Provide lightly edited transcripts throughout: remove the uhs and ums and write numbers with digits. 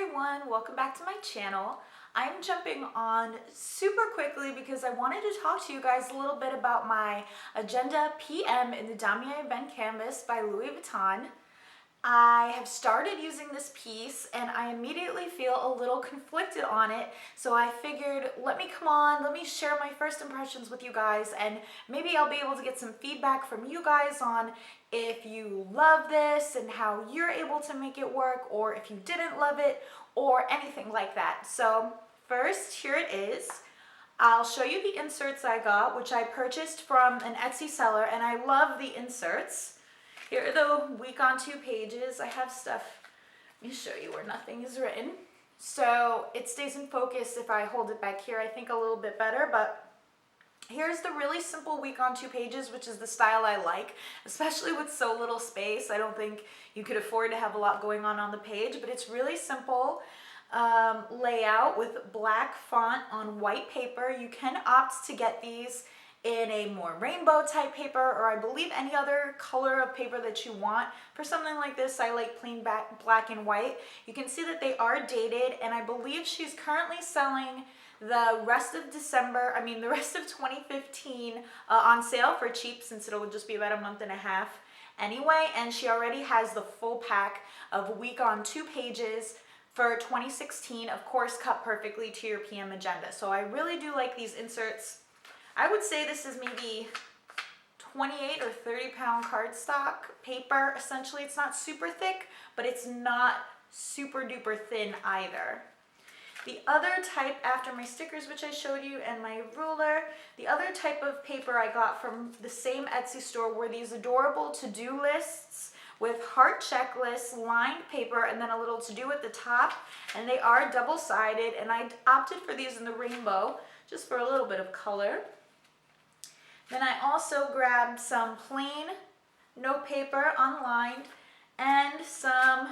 everyone, welcome back to my channel. I'm jumping on super quickly because I wanted to talk to you guys a little bit about my Agenda PM in the Damier Ben canvas by Louis Vuitton. I have started using this piece and I immediately feel a little conflicted on it, so I figured let me share my first impressions with you guys, and maybe I'll be able to get some feedback from you guys on if you love this and how you're able to make it work, or if you didn't love it or anything like that. So first, here it is. I'll show you the inserts I got, which I purchased from an Etsy seller, and I love the inserts. Here are the week on 2 pages. I have stuff, let me show you where nothing is written. So it stays in focus if I hold it back here, I think a little bit better, but here's the really simple week on 2 pages, which is the style I like, especially with so little space. I don't think you could afford to have a lot going on the page, but it's really simple layout with black font on white paper. You can opt to get these in a more rainbow type paper, or I believe any other color of paper that you want. For something like this, I like plain black and white. You can see that they are dated, and I believe she's currently selling the rest of the rest of 2015 on sale for cheap, since it'll just be about a month and a half anyway, and she already has the full pack of week on 2 pages for 2016, of course cut perfectly to your PM agenda. So I really do like these inserts. I would say this is maybe 28 or 30 pound cardstock paper. Essentially, it's not super thick, but it's not super duper thin either. The other type, after my stickers, which I showed you, and my ruler, the other type of paper I got from the same Etsy store were these adorable to-do lists with heart checklists, lined paper, and then a little to-do at the top. And they are double-sided, and I opted for these in the rainbow, just for a little bit of color. Then I also grabbed some plain note paper unlined and some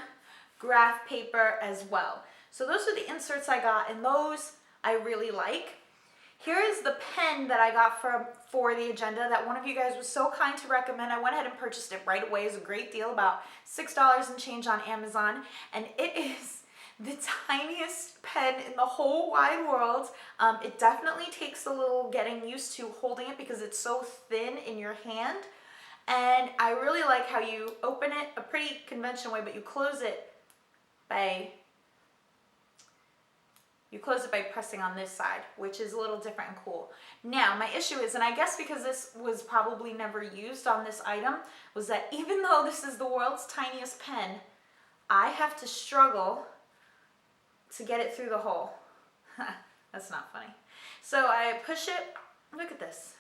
graph paper as well. So those are the inserts I got, and those I really like. Here is the pen that I got for the agenda that one of you guys was so kind to recommend. I went ahead and purchased it right away. It's a great deal, about $6 and change on Amazon, and it is the tiniest pen in the whole wide world. It definitely takes a little getting used to holding it because it's so thin in your hand. And I really like how you open it a pretty conventional way, but you close it by pressing on this side, which is a little different and cool. Now, my issue is, and I guess because this was probably never used on this item, was that even though this is the world's tiniest pen, I have to struggle to get it through the hole. That's not funny. So I push it, look at this.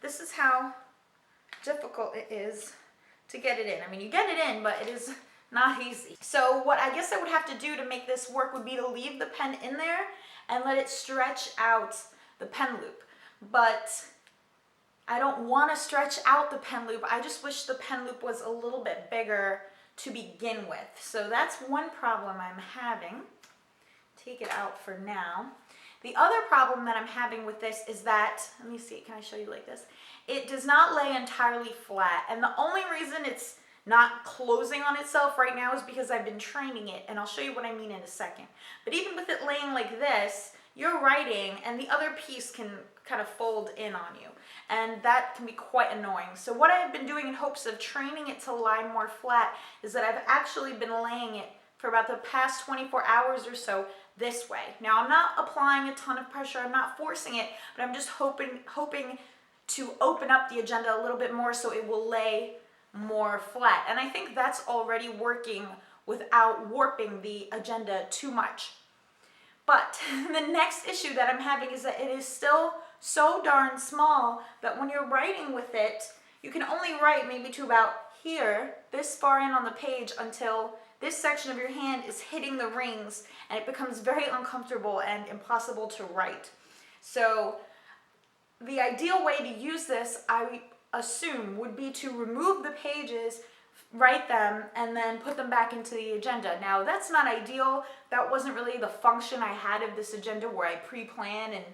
This is how difficult it is to get it in. I mean, you get it in, but it is not easy. So what I guess I would have to do to make this work would be to leave the pen in there and let it stretch out the pen loop. But I don't want to stretch out the pen loop. I just wish the pen loop was a little bit bigger to begin with. So that's one problem I'm having. Take it out for now. The other problem that I'm having with this is that, let me see, can I show you like this? It does not lay entirely flat, and the only reason it's not closing on itself right now is because I've been training it, and I'll show you what I mean in a second. But even with it laying like this, you're writing and the other piece can kind of fold in on you, and that can be quite annoying. So what I've been doing in hopes of training it to lie more flat is that I've actually been laying it for about the past 24 hours or so this way. Now, I'm not applying a ton of pressure, I'm not forcing it, but I'm just hoping to open up the agenda a little bit more so it will lay more flat. And I think that's already working without warping the agenda too much. But the next issue that I'm having is that it is still so darn small that when you're writing with it, you can only write maybe to about here, this far in on the page, until this section of your hand is hitting the rings, and it becomes very uncomfortable and impossible to write. So the ideal way to use this, I assume, would be to remove the pages, write them, and then put them back into the agenda. Now, that's not ideal. That wasn't really the function I had of this agenda, where I pre-plan and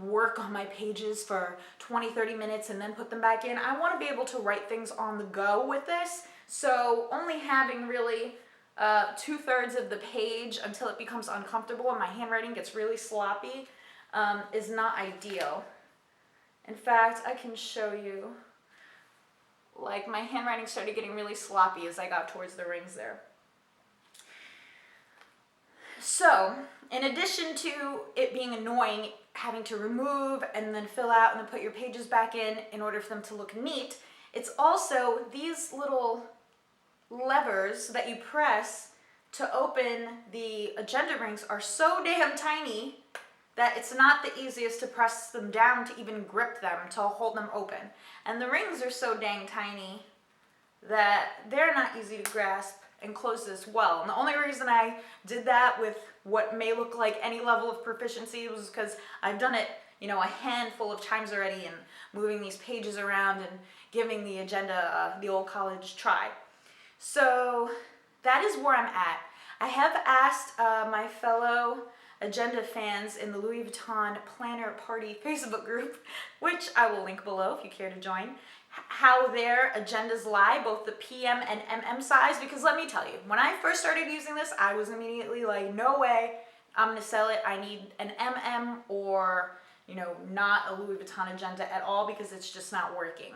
work on my pages for 20-30 minutes and then put them back in. I want to be able to write things on the go with this. So only having really 2/3 of the page until it becomes uncomfortable and my handwriting gets really sloppy is not ideal. In fact, I can show you, like, my handwriting started getting really sloppy as I got towards the rings there. So, in addition to it being annoying having to remove and then fill out and then put your pages back in order for them to look neat, it's also these little levers that you press to open the agenda rings are so damn tiny that it's not the easiest to press them down to even grip them, to hold them open. And the rings are so dang tiny that they're not easy to grasp and close as well. And the only reason I did that with what may look like any level of proficiency was because I've done it, you know, a handful of times already, and moving these pages around and giving the agenda the old college try. So that is where I'm at. I have asked my fellow agenda fans in the Louis Vuitton Planner Party Facebook group, which I will link below if you care to join, how their agendas lie, both the PM and MM size, because let me tell you, when I first started using this, I was immediately like, no way, I'm gonna sell it. I need an MM or, you know, not a Louis Vuitton agenda at all, because it's just not working.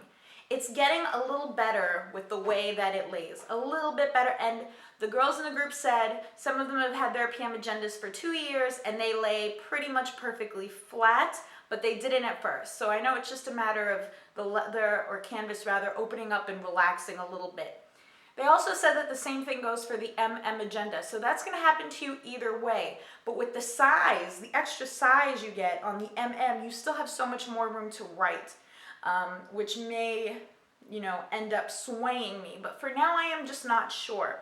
It's getting a little better with the way that it lays, a little bit better. And the girls in the group said some of them have had their PM agendas for 2 years and they lay pretty much perfectly flat, but they didn't at first. So I know it's just a matter of the leather, or canvas rather, opening up and relaxing a little bit. They also said that the same thing goes for the MM agenda. So that's gonna happen to you either way. But with the size, the extra size you get on the MM, you still have so much more room to write, which may, you know, end up swaying me. But for now, I am just not sure.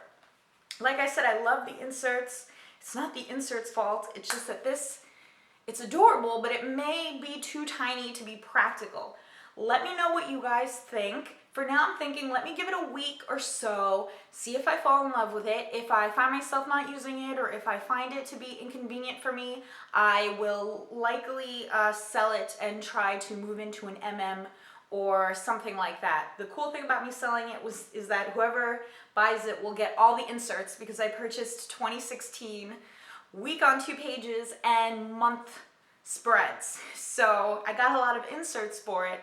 Like I said, I love the inserts. It's not the insert's fault. It's just that it's adorable, but it may be too tiny to be practical. Let me know what you guys think. For now, I'm thinking, let me give it a week or so, see if I fall in love with it. If I find myself not using it, or if I find it to be inconvenient for me, I will likely sell it and try to move into an MM or something like that. The cool thing about me selling it is that whoever buys it will get all the inserts, because I purchased 2016 week on 2 pages and month spreads. So I got a lot of inserts for it,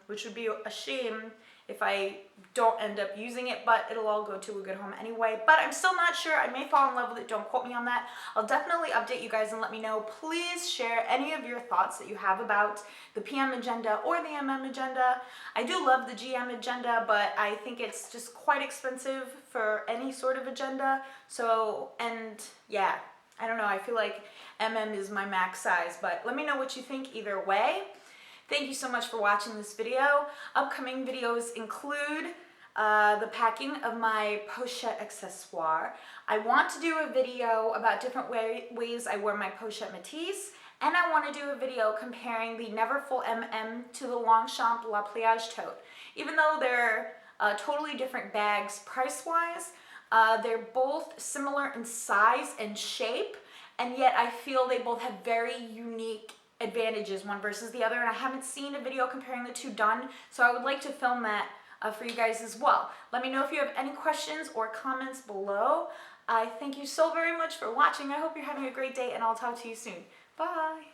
which would be a shame if I don't end up using it, but it'll all go to a good home anyway. But I'm still not sure. I may fall in love with it. Don't quote me on that. I'll definitely update you guys and let me know. Please share any of your thoughts that you have about the PM agenda or the MM agenda. I do love the GM agenda, but I think it's just quite expensive for any sort of agenda. So, and yeah, I don't know. I feel like MM is my max size, but let me know what you think either way. Thank you so much for watching this video. Upcoming videos include the packing of my pochette accessoire. I want to do a video about different ways I wear my pochette Matisse, and I want to do a video comparing the Neverfull MM to the Longchamp La Pliage tote. Even though they're totally different bags price-wise, they're both similar in size and shape, and yet I feel they both have very unique advantages, one versus the other, and I haven't seen a video comparing the two done, so I would like to film that for you guys as well. Let me know if you have any questions or comments below. I thank you so very much for watching. I hope you're having a great day, and I'll talk to you soon. Bye!